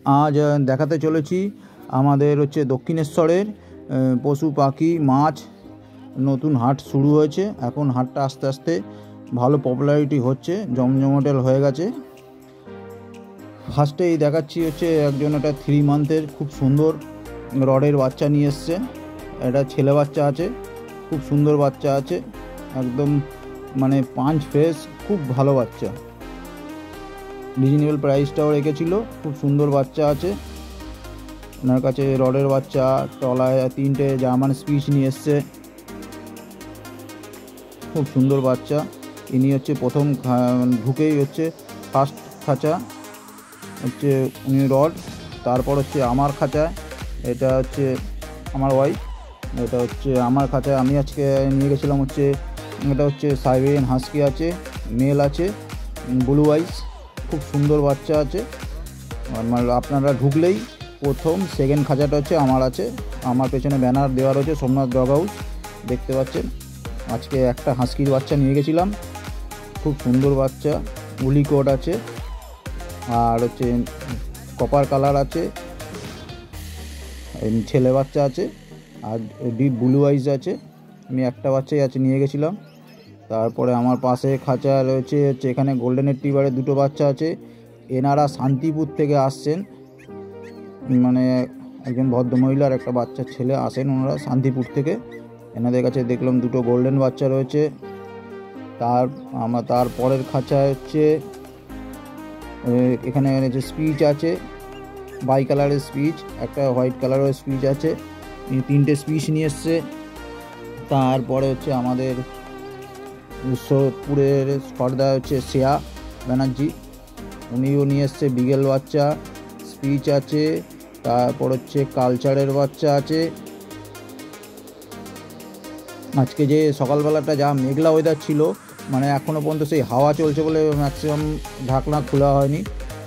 আজ দেখাতে চলেছি আমাদের হচ্ছে দক্ষিণেশ্বরের পশু পাখি মাছ নতুন হাট শুরু হয়েছে। এখন হাটটা আস্তে আস্তে ভালো পপুলারিটি হচ্ছে, জমজমাটেল হয়ে গেছে। ফার্স্টেই দেখাচ্ছি হচ্ছে একজন একটা 3 মান্থের খুব সুন্দর রডের বাচ্চা নিয়ে এসছে। এটা ছেলে বাচ্চা আছে, খুব সুন্দর বাচ্চা আছে, একদম মানে পাঁচ ফেস, খুব ভালো বাচ্চা। রিজনেবল প্রাইসটাও রেখেছিল, খুব সুন্দর বাচ্চা আছে ওনার কাছে। রডের বাচ্চা, তলায় 3টে জার্মান স্পিচ নিয়ে এসছে, খুব সুন্দর বাচ্চা। ইনি হচ্ছে প্রথম ঢুকেই হচ্ছে ফার্স্ট খাঁচা হচ্ছে উনি রড, তারপর হচ্ছে আমার খাঁচায়, এটা হচ্ছে আমার ওয়াইফ, এটা হচ্ছে আমার খাঁচায় আমি আজকে নিয়ে গেছিলাম হচ্ছে এটা হচ্ছে সাইবেরিয়ান হাস্কি আছে, মেল আছে, ব্লু আইস, খুব সুন্দর বাচ্চা আছে। আপনারা ঢুকলেই প্রথম সেকেন্ড খাঁচাটা হচ্ছে আমার আছে। আমার পেছনে ব্যানার দেওয়া রয়েছে সোমনাথ ডগ হাউস, দেখতে পাচ্ছেন। আজকে একটা হাস্কির বাচ্চা নিয়ে গেছিলাম, খুব সুন্দর বাচ্চা, উলি কোট আছে, আর হচ্ছে কপার কালার আছে, ছেলে বাচ্চা আছে, আর ডিপ ব্লু আইস আছে। আমি একটা বাচ্চাই আছে নিয়ে গেছিলাম। তারপরে আমার পাশে খাঁচা রয়েছে হচ্ছে এখানে গোল্ডেন রিট্রিভারের 2টো বাচ্চা আছে। এনারা শান্তিপুর থেকে আসছেন, মানে একজন ভদ্রমহিলার একটা বাচ্চা ছেলে আসেন ওনারা শান্তিপুর থেকে। এনাদের কাছে দেখলাম 2টো গোল্ডেন বাচ্চা রয়েছে। তার পরের খাঁচায় হচ্ছে এখানে হচ্ছে স্পিচ আছে, বাই কালারের স্পিচ, একটা হোয়াইট কালারের স্পিচ আছে, 3টে স্পিচ নিয়ে এসছে। তারপরে হচ্ছে আমাদের সোদপুরের সর্দার হচ্ছে শ্রেয়া ব্যানার্জি, উনিও নিয়ে এসছে বিগেল বাচ্চা, স্পিচ আছে। তারপর হচ্ছে কালচারের বাচ্চা আছে। আজকে যে সকালবেলাটা যা মেঘলা ওয়েদার ছিল, মানে এখনও পর্যন্ত সেই হাওয়া চলছে বলে ম্যাক্সিমাম ঢাকনা খোলা হয়নি।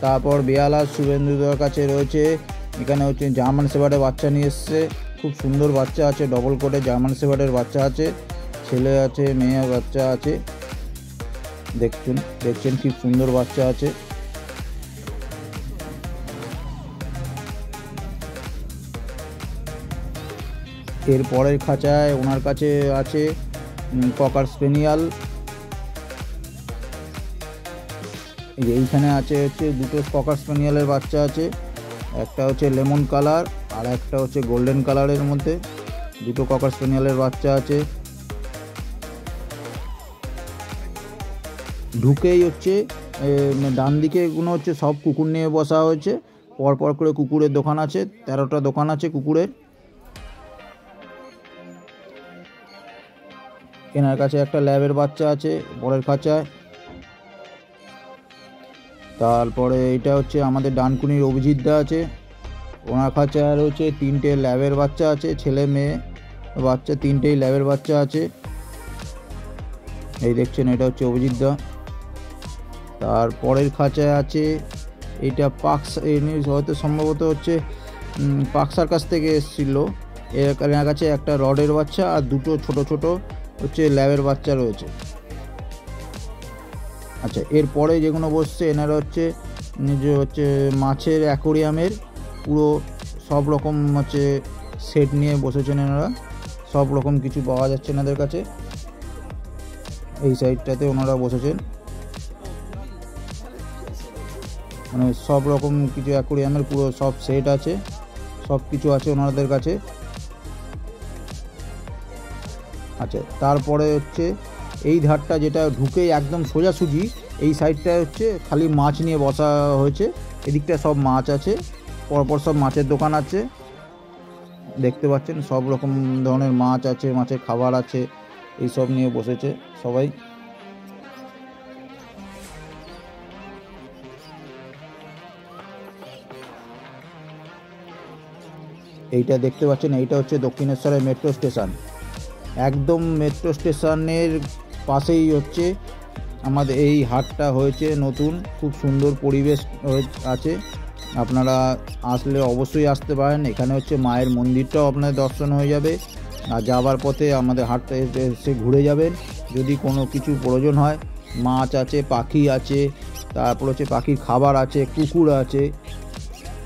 তারপর বেয়ালা শুভেন্দুদের কাছে রয়েছে এখানে হচ্ছে জার্মান শেফার্ডের বাচ্চা নিয়ে এসছে, খুব সুন্দর বাচ্চা আছে, ডবল কোটে জার্মান শেফার্ডের বাচ্চা আছে, ছেলে আছে, মেয়ে বাচ্চা আছে, দেখছেন খুব সুন্দর বাচ্চা আছে। এর পরের খাঁচায় ওনার কাছে আছে ককার স্পেনিয়াল। এইখানে আছে হচ্ছে 2টো ককার স্পেনিয়ালের বাচ্চা আছে, একটা হচ্ছে লেমন কালার আর একটা হচ্ছে গোল্ডেন কালারের মধ্যে, 2টো ককার স্পেনিয়ালের বাচ্চা আছে। ঢুকেই হচ্ছে ডান দিকে এগুলো হচ্ছে সব কুকুর নিয়ে বসা হয়েছে, পরপর করে কুকুরের দোকান আছে, 13টা দোকান আছে কুকুরের। এনার কাছে একটা ল্যাবের বাচ্চা আছে পরের খাঁচায়। তারপরে এটা হচ্ছে আমাদের ডানকুনির অভিজিৎ দা আছে, ওনার খাঁচায় রয়েছে 3টে ল্যাবের বাচ্চা আছে, ছেলে মেয়ে বাচ্চা, 3টেই ল্যাবের বাচ্চা আছে। এই দেখছেন, এটা হচ্ছে অভিজিৎ দা। তারপরের খাঁচায় আছে এইটা পাক্স, হয়তো সম্ভবত হচ্ছে পাক্সার কাছ থেকে এসেছিল। এর কাছে একটা রডের বাচ্চা আর 2টো ছোট ছোট হচ্ছে ল্যাবের বাচ্চা রয়েছে। আচ্ছা, এরপরে যেগুলো বসছে এনারা হচ্ছে যে হচ্ছে মাছের অ্যাকোরিয়ামের পুরো সব রকম হচ্ছে সেট নিয়ে বসেছেন এনারা, সব রকম কিছু পাওয়া যাচ্ছে এনাদের কাছে। এই সাইডটাতে ওনারা বসেছেন, মানে সব রকম কিছু অ্যাকোরিয়ামের পুরো সব সেট আছে, সব কিছু আছে ওনাদের কাছে। আচ্ছা, তারপরে হচ্ছে এই ধারটা যেটা ঢুকেই একদম সোজাসুজি, এই সাইডটা হচ্ছে খালি মাছ নিয়ে বসা হয়েছে, এদিকটা সব মাছ আছে, পরপর সব মাছের দোকান আছে, দেখতে পাচ্ছেন সব রকম ধরনের মাছ আছে, মাছের খাবার আছে, এই সব নিয়ে বসেছে সবাই। এইটা দেখতে পাচ্ছেন, এইটা হচ্ছে দক্ষিণেশ্বরের মেট্রো স্টেশন, একদম মেট্রো স্টেশনের পাশেই হচ্ছে আমাদের এই হাটটা হয়েছে নতুন, খুব সুন্দর পরিবেশ আছে। আপনারা আসলে অবশ্যই আসতে পারেন। এখানে হচ্ছে মায়ের মন্দিরটাও আপনার দর্শন হয়ে যাবে, আর যাবার পথে আমাদের হাটটা এসে ঘুরে যাবেন। যদি কোনো কিছু প্রয়োজন হয়, মাছ আছে, পাখি আছে, তারপর হচ্ছে পাখির খাবার আছে, কুকুর আছে,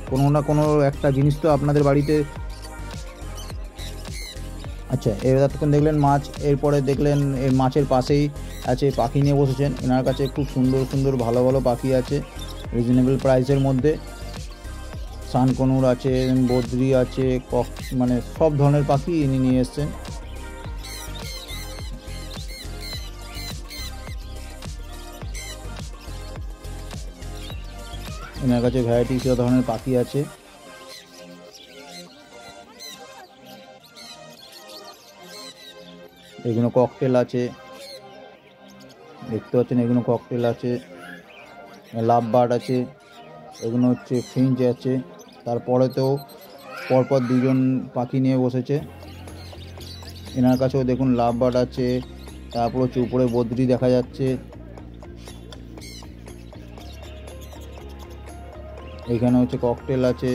কোনো না কোনো একটা জিনিস তো আপনাদের বাড়িতে। আচ্ছা, এতক্ষণ দেখলেন মাছ, এরপরে দেখলেন এই মাছের পাশেই আছে পাখি নিয়ে বসেছেন। এনার কাছে খুব সুন্দর সুন্দর ভালো ভালো পাখি আছে রিজনেবল প্রাইসের মধ্যে। সানকনুর আছে, বদ্রি আছে, কক, মানে সব ধরনের পাখি ইনি নিয়ে এসছেন। এনার কাছে ভ্যারাইটি সব ধরনের পাখি আছে। এগুলো ককটেল আছে, দেখতে পাচ্ছেন, এগুলো ককটেল আছে, লাভ বার্ড আছে, এগুলো হচ্ছে ফিঞ্চ আছে। তারপরে তো পরপর দুজন পাখি নিয়ে বসেছে। এনার কাছেও দেখুন লাভ বার্ড আছে, তারপর হচ্ছে উপরে বদ্রি দেখা যাচ্ছে। এখানে হচ্ছে ককটেল আছে।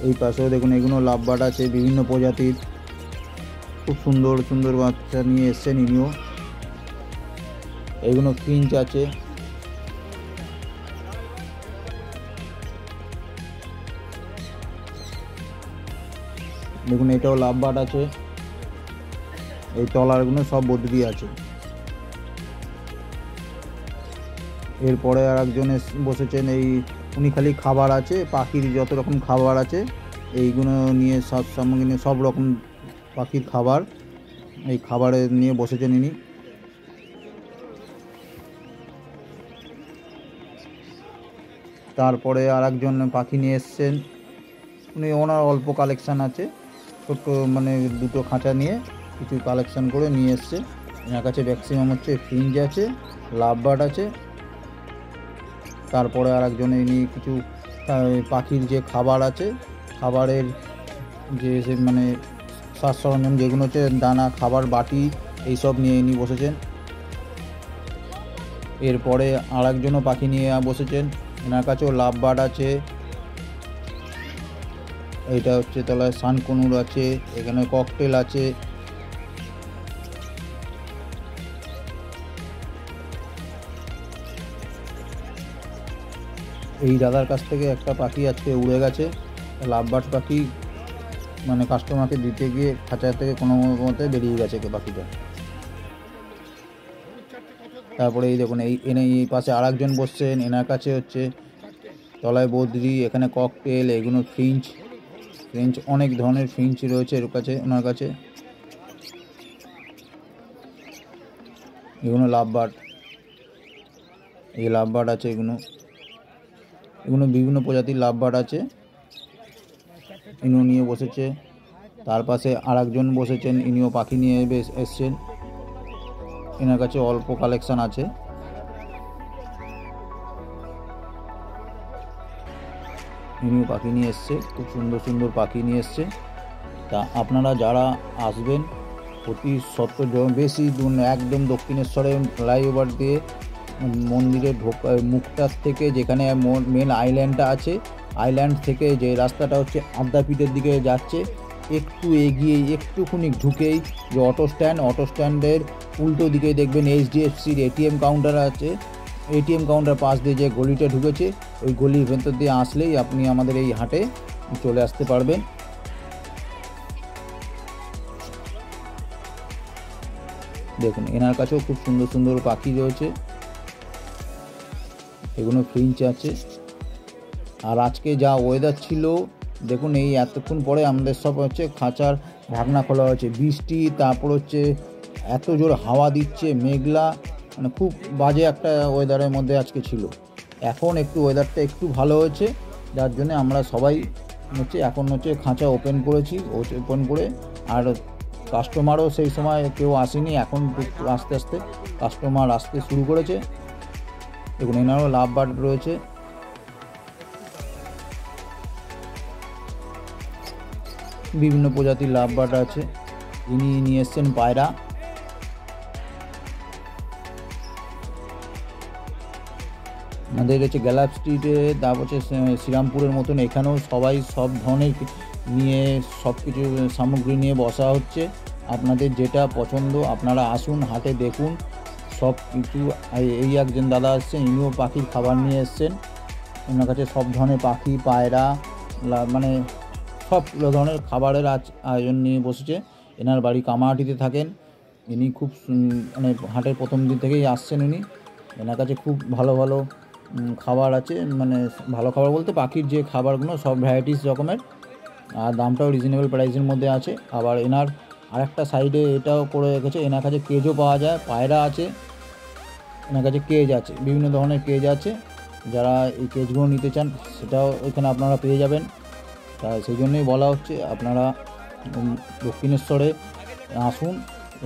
এই পাশেও দেখুন এগুলো লাভ বার্ড আছে বিভিন্ন প্রজাতির, খুব সুন্দর সুন্দর বাচ্চা নিয়ে এসছেন ইনিও। এগুলো ফিঞ্চ আছে। দেখুন এটাও লাভ বার্ড আছে। এই তলারগুলো সব বদ্রি আছে। এরপরে আর একজন বসেছেন, এই উনি খালি খাবার আছে, পাখির যত রকম খাবার আছে এইগুলো নিয়ে সব সামগ্রী নিয়ে, সব রকম পাখির খাবার, এই খাবারে নিয়ে বসেছেন ইনি। তারপরে আর একজন পাখি নিয়ে এসছেন, উনি ওনার অল্প কালেকশান আছে, ছোট্ট মানে দুটো খাঁচা নিয়ে কিছু কালেকশান করে নিয়ে এসছে। এনার কাছে ম্যাক্সিমাম হচ্ছে ফিঞ্চ আছে, লাভ বার্ড আছে। তারপরে আর একজন ইনি কিছু পাখির যে খাবার আছে, খাবারের যে মানে সাজ সরঞ্জাম যেগুলো হচ্ছে দানা, খাবার, বাটি, এইসব নিয়ে ইনি বসেছেন। এরপরে আর একজনও পাখি নিয়ে বসেছেন, এনার কাছেও লাভ বার্ড আছে। এইটা হচ্ছে তলায় সানকনুর আছে, এখানে ককটেল আছে। এই দাদার কাছ থেকে একটা পাখি আজকে উড়ে গেছে, লাভ বার্ড পাখি, মানে কাস্টমারকে দিতে গিয়ে খাঁচা থেকে কোনো মতে বেরিয়ে গেছে পাখিটা। তারপরে এই দেখুন এই পাশে আর একজন বসছেন, এনার কাছে হচ্ছে তলায় বদ্রি, এখানে ককটেল, এগুলো ফিঞ্চ, অনেক ধরনের ফিঞ্চ রয়েছে এর কাছে, ওনার কাছে। এগুলো লাভ বার্ড, এই লাভ বার্ড আছে, এগুলো বিভিন্ন প্রজাতির লাভ বার্ড আছে, ইনিও নিয়ে বসেছে। তার পাশে আর একজন বসেছেন, ইনিও পাখি নিয়ে এসছেন। এনার কাছে অল্প কালেকশান আছে। ইনিও পাখি নিয়ে এসছে, খুব সুন্দর সুন্দর পাখি নিয়ে এসছে। তা আপনারা যারা আসবেন অতি সত্তর, বেশি দূর একদম দক্ষিণেশ্বরে ফ্লাইওভার দিয়ে মন্দিরের মুখটার থেকে, যেখানে মেন আইল্যান্ডটা আছে, আইল্যান্ড থেকে যে রাস্তাটা হচ্ছে আদ্যাপীঠের দিকে যাচ্ছে, একটু এগিয়ে একটুখানি ঢুকেই যে অটো স্ট্যান্ডের উল্টো দিকে দেখবেন এইচডিএফসির এটিএম কাউন্টার আছে। এটিএম কাউন্টার পাশ দিয়ে যে গলিটা ঢুকেছে, ওই গলির ভেতর দিয়ে আসলেই আপনি আমাদের এই হাটে চলে আসতে পারবেন। দেখুন এনার কাছেও খুব সুন্দর সুন্দর পাখি রয়েছে, এগুলো ফিঞ্চ আছে। আর আজকে যা ওয়েদার ছিল দেখুন, এই এতক্ষণ পরে আমাদের সব হচ্ছে খাঁচার ঢাকনা খোলা হয়েছে, বৃষ্টি, তারপর হচ্ছে এত জোর হাওয়া দিচ্ছে, মেঘলা, মানে খুব বাজে একটা ওয়েদারের মধ্যে আজকে ছিল। এখন একটু ওয়েদারটা একটু ভালো হয়েছে, যার জন্য আমরা সবাই হচ্ছে এখন হচ্ছে খাঁচা ওপেন করেছি, ওপেন করে। আর কাস্টমারও সেই সময় কেউ আসেনি, এখন আস্তে আস্তে কাস্টমার আসতে শুরু করেছে। দেখুন এনারও লাভ বার্ড রয়েছে। বিভিন্ন প্রজাতির লাভ বার্ড আছে। ইনি নিয়ে এসছেন পায়রা। আমাদের হচ্ছে গ্যালাপ স্ট্রিটে, তারপর হচ্ছে শ্রীরামপুরের মতন এখানেও সবাই সব ধরনের নিয়ে সব কিছু সামগ্রী নিয়ে বসা হচ্ছে। আপনাদের যেটা পছন্দ আপনারা আসুন, হাটে দেখুন, সব কিছু। এই একজন দাদা আসছেন, ইনিও পাখির খাবার নিয়ে এসছেন। ওনার কাছে সব ধরনের পাখি, পায়রা, মানে সব ধরনের খাবারের আয়োজন নিয়ে বসেছে। এনার বাড়ি কামাহাটিতে থাকেন। ইনি খুব মানে হাটের প্রথম দিন থেকেই আসছেন উনি। এনার কাছে খুব ভালো ভালো খাবার আছে, মানে ভালো খাবার বলতে পাখির যে খাবারগুলো সব ভ্যারাইটিস রকমের, আর দামটাও রিজনেবল প্রাইসের মধ্যে আছে। আবার এনার আরেকটা সাইডে এটাও করে রেখেছে, এনার কাছে কেজও পাওয়া যায়, পায়রা আছে, এনার কাছে কেজ আছে, বিভিন্ন ধরনের কেজ আছে। যারা এই কেজগুলো নিতে চান সেটাও এখানে আপনারা পেয়ে যাবেন। তা সেই জন্যই বলা হচ্ছে আপনারা দক্ষিণেশ্বরে আসুন।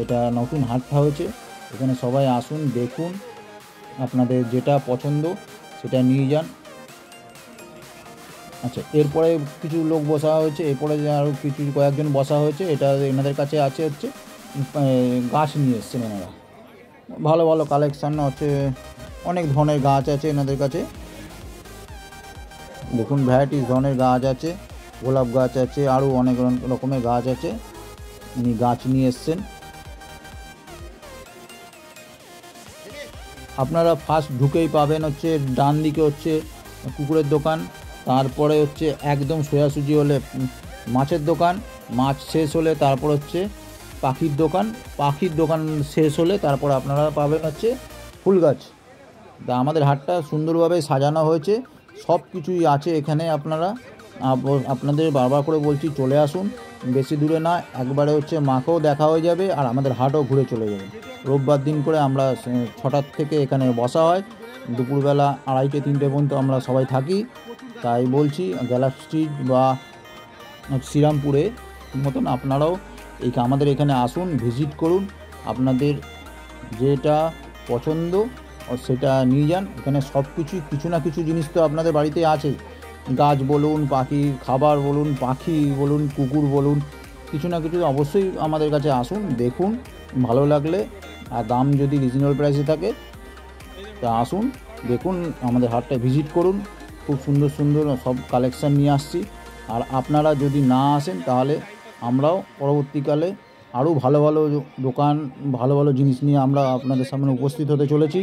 এটা নতুন হাটটা হয়েছে, এখানে সবাই আসুন, দেখুন, আপনাদের যেটা পছন্দ সেটা নিয়ে যান। আচ্ছা, এরপরে কিছু লোক বসা হয়েছে, এরপরে আরও কিছু কয়েকজন বসা হয়েছে। এটা এনাদের কাছে আছে হচ্ছে গাছ নিয়ে এসছেন এনারা। ভালো ভালো কালেকশান হচ্ছে, অনেক ধরনের গাছ আছে এনাদের কাছে। দেখুন ভ্যারাইটিস ধরনের গাছ আছে, গোলাপ গাছ আছে, আরও অনেক রকমের গাছ আছে। উনি গাছ নিয়ে এসছেন। আপনারা ফার্স্ট ঢুকেই পাবেন হচ্ছে ডান দিকে হচ্ছে কুকুরের দোকান, তারপরে হচ্ছে একদম সোজাসুজি হলে মাছের দোকান, মাছ শেষ হলে তারপর হচ্ছে পাখির দোকান, পাখির দোকান শেষ হলে তারপর আপনারা পাবেন হচ্ছে ফুল গাছ। তা আমাদের হাটটা সুন্দরভাবে সাজানো হয়েছে, সব কিছুই আছে এখানে। আপনাদের বারবার করে বলছি চলে আসুন, বেশি দূরে না, একবারে হচ্ছে মাকেও দেখা হয়ে যাবে আর আমাদের হাটও ঘুরে চলে যাবে। রোববার দিন করে আমরা 6টার থেকে এখানে বসা হয়, দুপুরবেলা 2:30-3টে পর্যন্ত আমরা সবাই থাকি। তাই বলছি গ্যালাক্সি স্ট্রিট বা শ্রীরামপুরে মতন আপনারাও আমাদের এখানে আসুন, ভিজিট করুন, আপনাদের যেটা পছন্দ সেটা নিয়ে যান। এখানে সব কিছু না কিছু জিনিস তো আপনাদের বাড়িতে আছে, গাছ বলুন, পাখির খাবার বলুন, পাখি বলুন, কুকুর বলুন, কিছু না কিছু অবশ্যই আমাদের কাছে আসুন, দেখুন, ভালো লাগলে আর দাম যদি রিজনেবল প্রাইসে থাকে তা আসুন, দেখুন, আমাদের হাটটা ভিজিট করুন। খুব সুন্দর সুন্দর সব কালেকশান নিয়ে আসছি। আর আপনারা যদি না আসেন তাহলে আমরাও পরবর্তীকালে আরও ভালো ভালো দোকান, ভালো ভালো জিনিস নিয়ে আমরা আপনাদের সামনে উপস্থিত হতে চলেছি।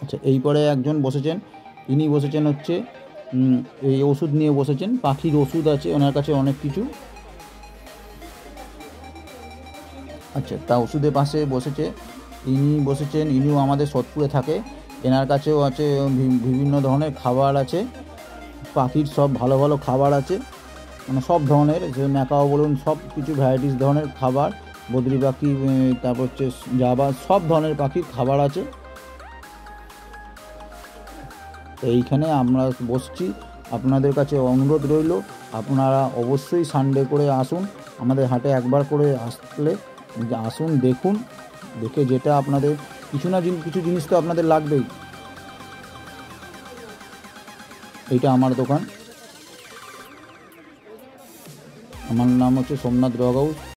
আচ্ছা, এইপরে একজন বসেছেন, ইনি বসেছেন হচ্ছে এই ওষুধ নিয়ে বসেছেন, পাখির ওষুধ আছে ওনার কাছে অনেক কিছু। আচ্ছা, তা ওষুধের পাশে ইনিও আমাদের সোদপুরে থাকে, এনার কাছেও আছে বিভিন্ন ধরনের খাবার আছে, পাখির সব ভালো ভালো খাবার আছে, মানে সব ধরনের, যে ম্যাকাও বলুন, সব কিছু ভ্যারাইটিস ধরনের খাবার, বদ্রি পাখি, তারপর হচ্ছে জাবা, সব ধরনের পাখির খাবার আছে। এইখানে আমরা বসছি, আপনাদের কাছে অনুরোধ রইল আপনারা অবশ্যই সানডে করে আসুন, আমাদের হাটে একবার করে আসলে আসুন, দেখুন, দেখে যেটা আপনাদের কিছু জিনিস তো আপনাদের লাগবেই। এইটা আমার দোকান, আমার নাম হচ্ছে সোমনাথ ডগ হাউস।